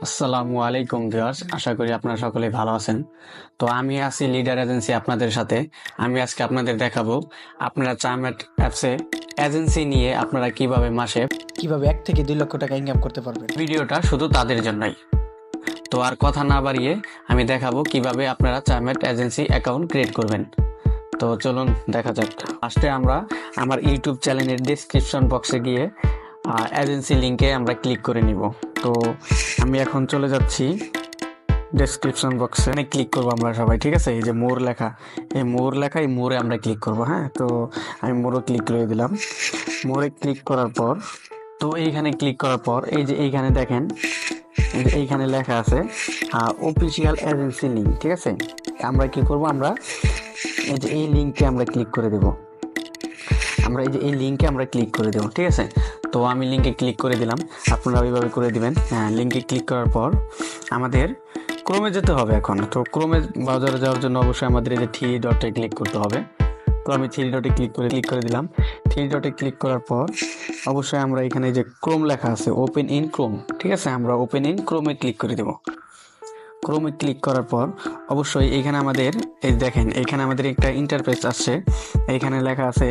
আসসালামু আলাইকুম ভিউয়ার্স, আশা করি আপনারা সকলে ভালো আছেন। তো আমি আছি লিডার এজেন্সি আপনাদের সাথে। আমি আজকে আপনাদের দেখাবো আপনারা চার্মেট অ্যাপসে এজেন্সি নিয়ে আপনারা কিভাবে মাসে কিভাবে 1 থেকে 2 লক্ষ টাকা ইনকাম করতে পারবেন। ভিডিওটা শুধু তাদের জন্যই। তো আর কথা না বাড়িয়ে আমি দেখাবো কিভাবে আপনারা চার্মেট এজেন্সি অ্যাকাউন্ট ক্রিয়েট করবেন। তো চলুন দেখা যাক। ফার্স্টে আমরা আমার ইউটিউব চ্যানেলের ডেসক্রিপশন বক্সে গিয়ে এজেন্সি লিঙ্কে আমরা ক্লিক করে নিব। তো আমি এখন চলে যাচ্ছি ডেসক্রিপশন বক্সে ক্লিক করবো আমরা সবাই, ঠিক আছে। এই যে মোর লেখা, এই মোরে আমরা ক্লিক করব। হ্যাঁ, তো আমি মোরে ক্লিক করে দিলাম। মোরে ক্লিক করার পর তো এইখানে ক্লিক করার পর এই যে এইখানে দেখেন, এই যে এইখানে লেখা আছে অফিসিয়াল এজেন্সি লিঙ্ক, ঠিক আছে। আমরা কি করব, আমরা এই যে এই লিঙ্কে আমরা ক্লিক করে দেব। আমরা এই যে এই লিঙ্কে আমরা ক্লিক করে দেব, ঠিক আছে। তো আমি লিঙ্কে ক্লিক করে দিলাম, আপনারা ওইভাবে করে দিবেন। হ্যাঁ, লিঙ্কে ক্লিক করার পর আমাদের ক্রোমে যেতে হবে এখন। তো ক্রোমে ব্রাউজারে যাওয়ার জন্য অবশ্যই আমাদের এই যে থ্রি ডটে ক্লিক করতে হবে। তো আমি থ্রি ডটে ক্লিক করে দিলাম। থ্রি ডটে ক্লিক করার পর অবশ্যই আমরা এখানে যে ক্রোম লেখা আছে ওপেন ইন ক্রোম, ঠিক আছে, আমরা ওপেন ইন ক্রোমে ক্লিক করে দেব। ক্রোমে ক্লিক করার পর অবশ্যই এখানে আমাদের এই দেখেন, এখানে আমাদের একটা ইন্টারফেস আসছে। এইখানে লেখা আছে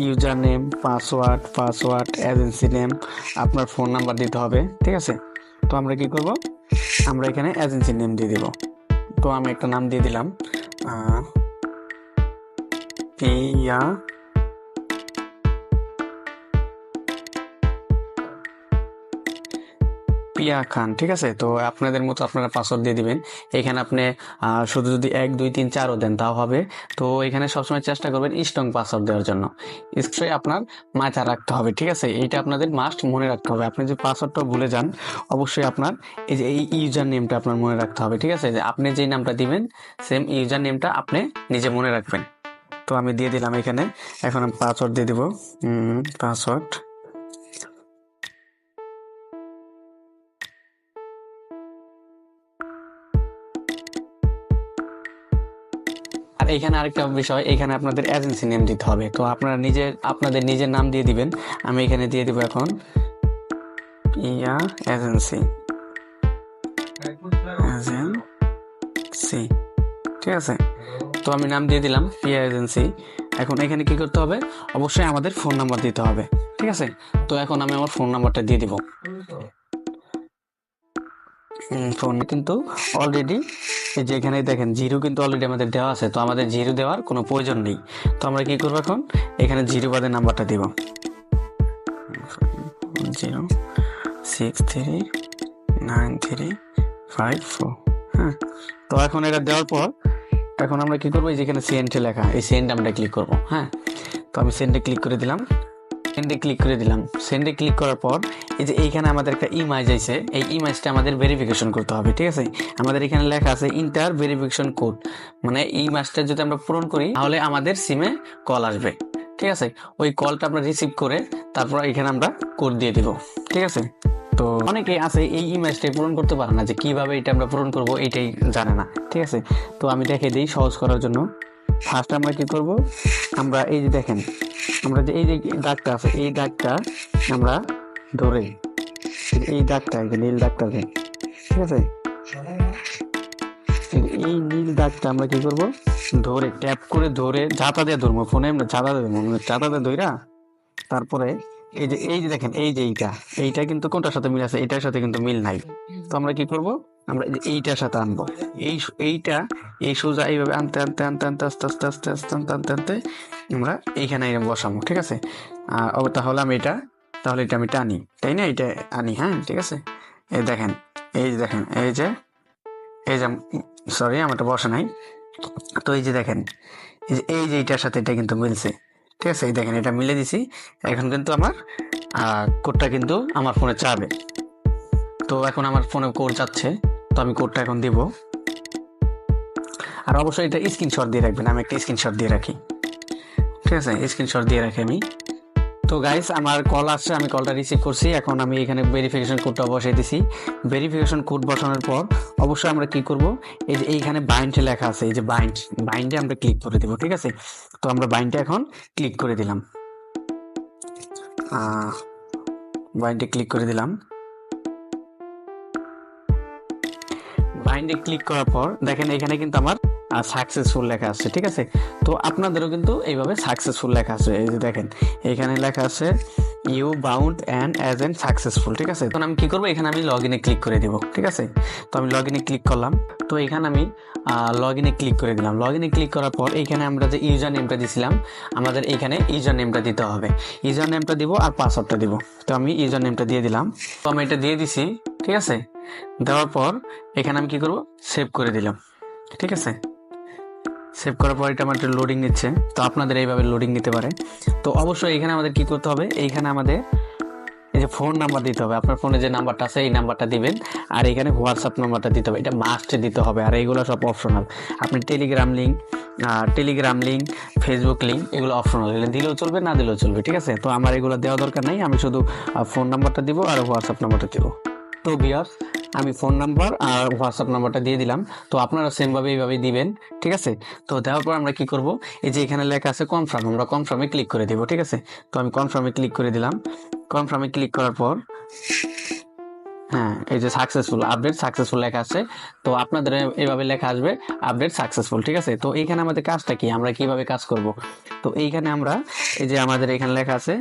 user name, password, agency name, আপনার ফোন নাম্বার দিতে হবে, ঠিক আছে। তো আমরা কি করব, আমরা এখানে এজেন্সি নেম দিয়ে দিব। তো আমি একটা নাম দিয়ে দিলাম পিয়া পিয়া খান, ঠিক আছে। তো আপনাদের মতো আপনারা পাসওয়ার্ড দিয়ে দিবেন। এখানে আপনি শুধু যদি 1 2 3 4ও দেন তাও হবে। তো এখানে সবসময় চেষ্টা করবেন স্ট্রং পাসওয়ার্ড দেওয়ার জন্য। স্ট্রে আপনার মাথায় রাখতে হবে, ঠিক আছে। এইটা আপনাদের মাস্ট মনে রাখতে হবে। আপনি যে পাসওয়ার্ডটা ভুলে যান, অবশ্যই আপনার এই যে এই ইউজার নেমটা আপনার মনে রাখতে হবে, ঠিক আছে। যে আপনি যেই নামটা দিবেন সেম ইউজার নেমটা আপনি নিজে মনে রাখবেন। তো আমি দিয়ে দিলাম এখানে। এখন আমি পাসওয়ার্ড দিয়ে দিব, পাসওয়ার্ড। আর এখানে আরেকটা বিষয়, এখানে আপনাদের এজেন্সি নেম দিতে হবে। তো আপনারা আপনাদের নিজের নাম দিয়ে দিবেন। আমি এখানে দিয়ে দিব এখন পিয়া এজেন্সি, ঠিক আছে। তো আমি নাম দিয়ে দিলাম পিয়া এজেন্সি। এখন এখানে কি করতে হবে, অবশ্যই আমাদের ফোন নাম্বার দিতে হবে, ঠিক আছে। তো এখন আমি আমার ফোন নাম্বারটা দিয়ে দিব। ফোন কিন্তু অলরেডি এই যে এখানে দেখেন জিরো কিন্তু অলরেডি আমাদের দেওয়া আছে। তো আমাদের জিরো দেওয়ার কোনো প্রয়োজন নেই। তো আমরা কি করবো, এখন এখানে জিরো বাদে নাম্বারটা দিব 0639354। হ্যাঁ, তো এখন এটা দেওয়ার পর এখন আমরা কি করবো, এই যেখানে সেন্ডে লেখা, এই সেন্ড আমরা ক্লিক করব। হ্যাঁ, তো আমি সেন্ডে ক্লিক করে দিলাম। সেন্ডে ক্লিক করার পর এই যে এইখানে আমাদের একটা ইমেজ আছে, এই ইমেজটা আমাদের ভেরিফিকেশন করতে হবে, ঠিক আছে। আমাদের এখানে লেখা আছে ইন্টার ভেরিফিকেশন কোড, মানে এই ইমেজটা যদি আমরা পূরণ করি তাহলে আমাদের সিমে কল আসবে, ঠিক আছে। ওই কলটা আমরা রিসিভ করে তারপর এখানে আমরা কোড দিয়ে দিব, ঠিক আছে। তো অনেকে আছে এই ইমেজটাই পূরণ করতে পারে না, যে কিভাবে এটা আমরা পূরণ করব এটাই জানে না, ঠিক আছে। তো আমি দেখে দিই সহজ করার জন্য। ফার্স্ট আমরা কি করব, আমরা এই যে দেখেন, আমরা যে এই যে দাগটা আছে এই দাগটা আমরা ধরে, এই দাগটা এই যে নীল দাগটা আছে, ঠিক আছে। এই নীল দাগটা আমরা কি করব, ধরে ট্যাপ করে ধরে ঝাঁটা দিয়ে ধরবো, ফোনে আমরা ঝাঁটা দেবো, ঝাঁটা দিয়ে ধইরা তারপরে এই যে দেখেন এই যে এইটা কিন্তু কোনটার সাথে মিল আছে, এটার সাথে কিন্তু মিল নাই। তো আমরা কি করব, আমরা এইটার সাথে আনবো। এইটা এই সোজা এইভাবে আনতে আনতে আনতে আনতে আস্তে আস্তে আস্তে আস্তে আনতে আনতে আনতে আমরা এইখানে বসাবো, ঠিক আছে। তাহলে এটা আমি টানি, তাই না, এটা আনি। হ্যাঁ, ঠিক আছে। এই দেখেন, এই যে দেখেন, এই যে সরি আমারটা বসা নাই। তো এই যে দেখেন, এই যে এইটার সাথে এটা কিন্তু মিলছে, ঠিক আছে। এই দেখেন, এটা মিলে দিছি। এখন কিন্তু আমার কোডটা কিন্তু আমার ফোনে যাবে। তো এখন আমার ফোনে কোড যাচ্ছে, তো আমি কোডটা এখন দিব। আর অবশ্যই এটা স্ক্রিনশট দিয়ে রাখবেন, আমি একটা স্ক্রিনশট দিয়ে রাখি, ঠিক আছে, স্ক্রিনশট দিয়ে রাখি আমি। তো গাইস, আমার কল আসছে, আমি কলটা রিসিভ করছি। এখন আমি এখানে ভেরিফিকেশন কোডটা বসাই দিছি। ভেরিফিকেশন কোড বসানোর পর অবশ্যই আমরা কি করব, এই যে এইখানে বাইন্ড লেখা আছে, এই যে বাইন্ডে আমরা ক্লিক করে দেব, ঠিক আছে। তো আমরা বাইন্ডে এখন ক্লিক করে দিলাম, বাইন্ডে ক্লিক করে দিলাম। ফাইন্ডে ক্লিক করার পর দেখেন এখানে কিন্তু আমার সাকসেসফুল লেখা আছে, ঠিক আছে। তো আপনাদেরও কিন্তু এইভাবে সাকসেসফুল লেখা আছে, এই যে দেখেন এখানে লেখা আছে you bound and agent successful, ঠিক আছে। তখন আমি কি করবো, এখানে আমি লগ ইনে ক্লিক করে দিব, ঠিক আছে। তো আমি লগ ইনে ক্লিক করলাম। তো এখানে আমি লগ ইনে ক্লিক করে দিলাম। লগ ইনে ক্লিক করার পর এইখানে আমরা যে ইউজার নেমটা দিছিলাম, আমাদের এইখানে ইউজার নেমটা দিতে হবে। ইউজার নেমটা দিব আর পাসওয়ার্ডটা দিব। তো আমি ইউজার নেমটা দিয়ে দিলাম। তো আমি এটা দিয়ে দিছি, ঠিক আছে। দেওয়ার পর এখানে আমি কি করব, সেভ করে দিলাম, ঠিক আছে। সেভ করার পর এটা আমার লোডিং নিচ্ছে। তো আপনাদের এইভাবে লোডিং নিতে পারে। তো অবশ্যই এখানে আমাদের কি করতে হবে, এইখানে আমাদের এই যে ফোন নাম্বার দিতে হবে। আপনার ফোনে যে নাম্বারটা আছে এই নাম্বারটা দিবেন, আর এখানে হোয়াটসঅ্যাপ নাম্বারটা দিতে হবে, এটা মাস্ট দিতে হবে। আর এইগুলো সব অপশনাল। আপনি টেলিগ্রাম লিঙ্ক, ফেসবুক লিঙ্ক এগুলো অপশনাল, এগুলো দিলেও চলবে, না দিলেও চলবে, ঠিক আছে। তো আমার এগুলো দেওয়া দরকার নাই, আমি শুধু ফোন নাম্বারটা দিব আর হোয়াটসঅ্যাপ নাম্বারটা দিব। তো ভিউয়ার্স, আমি ফোন নাম্বার আর হোয়াটসঅ্যাপ নাম্বারটা দিয়ে দিলাম। তো আপনারা সেমভাবে এইভাবে দিবেন, ঠিক আছে। তো দেওয়ার পর আমরা কি করব, এই যে এখানে লেখা আছে কনফার্ম, আমরা কনফার্মে ক্লিক করে দিব, ঠিক আছে। তো আমি কনফার্মে ক্লিক করে দিলাম। কনফার্মে ক্লিক করার পর হ্যাঁ, এই যে সাকসেসফুল, আপডেট সাকসেসফুল লেখা আছে। তো আপনাদের এইভাবে লেখা আসবে আপডেট সাকসেসফুল, ঠিক আছে। তো এইখানে আমাদের কাজটা কি, আমরা কিভাবে কাজ করব। তো এইখানে আমরা এই যে আমাদের এখানে লেখা আছে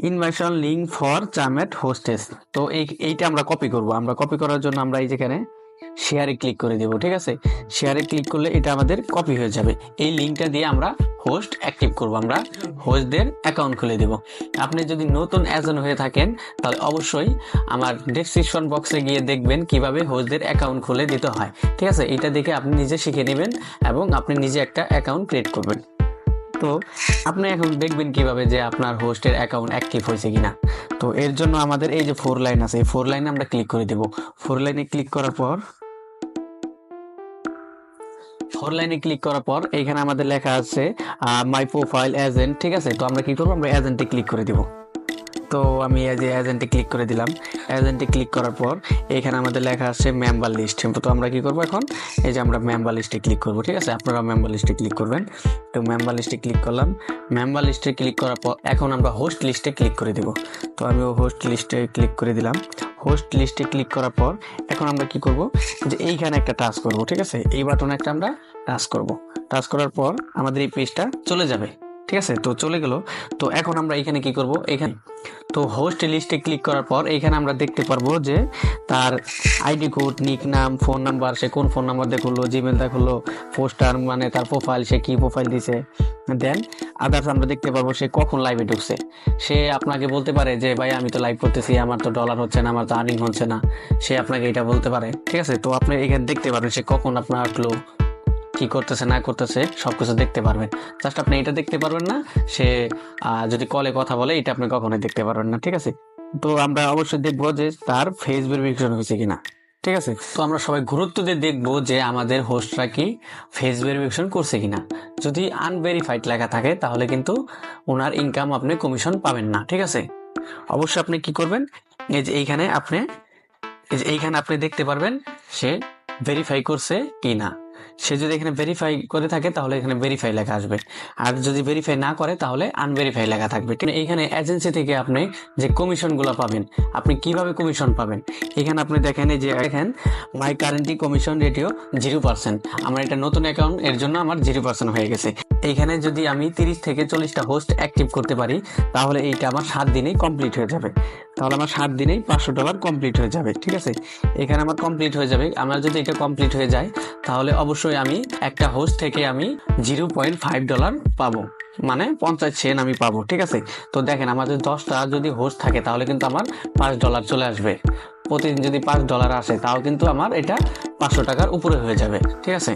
ইনভাইটেশন লিঙ্ক ফর চামেট হোস্টেস। তো এইটা আমরা কপি করব। আমরা কপি করার জন্য আমরা এই যেখানে শেয়ারে ক্লিক করে দেব, ঠিক আছে। শেয়ারে ক্লিক করলে এটা আমাদের কপি হয়ে যাবে। এই লিঙ্কটা দিয়ে আমরা হোস্ট অ্যাক্টিভ করব, আমরা হোস্টদের অ্যাকাউন্ট খুলে দেব। আপনি যদি নতুন এজেন্ট হয়ে থাকেন তাহলে অবশ্যই আমার ডেসক্রিপশন বক্সে গিয়ে দেখবেন কিভাবে হোস্টদের অ্যাকাউন্ট খুলে দিতে হয়, ঠিক আছে। এটা দেখে আপনি নিজে শিখে নেবেন এবং আপনি নিজে একটা অ্যাকাউন্ট ক্রিয়েট করবেন। তো আপনি এখন দেখবেন কিভাবে যে আপনার হোস্টের অ্যাকাউন্ট অ্যাক্টিভ হয়েছে কিনা। তো এর জন্য আমাদের এই যে 4 লাইন আছে, এই 4 লাইনে আমরা ক্লিক করে দেব। 4 লাইনে ক্লিক করার পর এইখানে আমাদের লেখা আছে মাই প্রোফাইল এজেন্ট, ঠিক আছে। তো আমরা কি করবো, আমরা এজেন্টে ক্লিক করে দিব। তো আমি এই যে এজেন্টে ক্লিক করে দিলাম। এজেন্টে ক্লিক করার পর এখানে আমাদের লেখা আছে মেম্বার লিস্ট। তো আমরা কি করব, এখন এই যে আমরা মেম্বার লিস্টে ক্লিক করব, ঠিক আছে। আপনারা মেম্বার লিস্টে ক্লিক করবেন। তো মেম্বার লিস্টে ক্লিক করলাম। মেম্বার লিস্টে ক্লিক করার পর এখন আমরা হোস্ট লিস্টে ক্লিক করে দেব। তো আমি হোস্ট লিস্টে ক্লিক করে দিলাম। হোস্ট লিস্টে ক্লিক করার পর এখন আমরা কি করব, যে এইখানে একটা টাচ করব, ঠিক আছে। এই বাটনে একটা আমরা টাচ করব। টাচ করার পর আমাদের এই পেজটা চলে যাবে, ঠিক আছে। তো চলে গেল। তো এখন আমরা এখানে কি করব, এখানে তো হোস্ট লিস্টে ক্লিক করার পর এখানে আমরা দেখতে পারবো যে তার আইডি কোড, নিক নাম, ফোন নাম্বার, সে কোন ফোন নাম্বার দিয়ে খুললো, জিমেল দিয়ে খুললো, পোস্টার মানে তার প্রোফাইল, সে কি প্রোফাইল দিছে, দেন আদার্স আমরা দেখতে পারবো সে কখন লাইভে ঢুকছে। সে আপনাকে বলতে পারে যে ভাই আমি তো লাইভ করতেছি, আমার তো ডলার হচ্ছে না, আমার তো আর্নিং হচ্ছে না। সে আপনাকে এটা বলতে পারে, ঠিক আছে। তো আপনি এখানে দেখতে পারবেন সে কখন আপনার আসলো, কি করতেছে না করতেছে সবকিছু দেখতে পারবেন। জাস্ট আপনি এটা দেখতে পারবেন না, সে যদি কলে কথা বলে এটা আপনি কখনোই দেখতে পারবেন না, ঠিক আছে। তো আমরা অবশ্যই দেখবো যে তার ফেস ভেরিফিকেশন হয়েছে কিনা, ঠিক আছে। তো আমরা সবাই গুরুত্ব দিয়ে দেখবো যে আমাদের হোস্টরা কি ফেস ভেরিফিকেশন করছে কিনা। যদি আনভেরিফাইড লেখা থাকে তাহলে কিন্তু ওনার ইনকাম আপনি কমিশন পাবেন না, ঠিক আছে। অবশ্যই আপনি কি করবেন, এই যে এইখানে আপনি দেখতে পারবেন সে ভেরিফাই করছে কি না। সে যদি এখানে ভেরিফাই করে থাকে তাহলে এখানে ভেরিফাই লেখা আসবে, আর যদি ভেরিফাই না করে তাহলে আনভেরিফাই লেখা থাকবে। এইখানে এজেন্সি থেকে আপনি যে কমিশনগুলো পাবেন, আপনি কিভাবে কমিশন পাবেন, এখানে আপনি দেখেন এই যে দেখেন মাই কারেন্টলি কমিশন রেটিও 0%। আমার এটা নতুন অ্যাকাউন্ট, এর জন্য আমার 0% হয়ে গেছে। এইখানে যদি আমি 30 থেকে 40টা হোস্ট অ্যাক্টিভ করতে পারি তাহলে এইটা আমার 7 দিনেই কমপ্লিট হয়ে যাবে। তাহলে আমার 7 দিনেই $500 কমপ্লিট হয়ে যাবে, ঠিক আছে। এখানে আমার কমপ্লিট হয়ে যাবে। আমার যদি এটা কমপ্লিট হয়ে যায় তাহলে অবশ্যই আমি একটা হোস্ট থেকে আমি $0.5 পাবো, মানে 50 সেন্ট আমি পাবো, ঠিক আছে। তো দেখেন আমাদের 10টা যদি হোস্ট থাকে তাহলে কিন্তু আমার $5 চলে আসবে। প্রতিদিন যদি $5 আসে তাও কিন্তু আমার এটা $500 উপরে হয়ে যাবে, ঠিক আছে।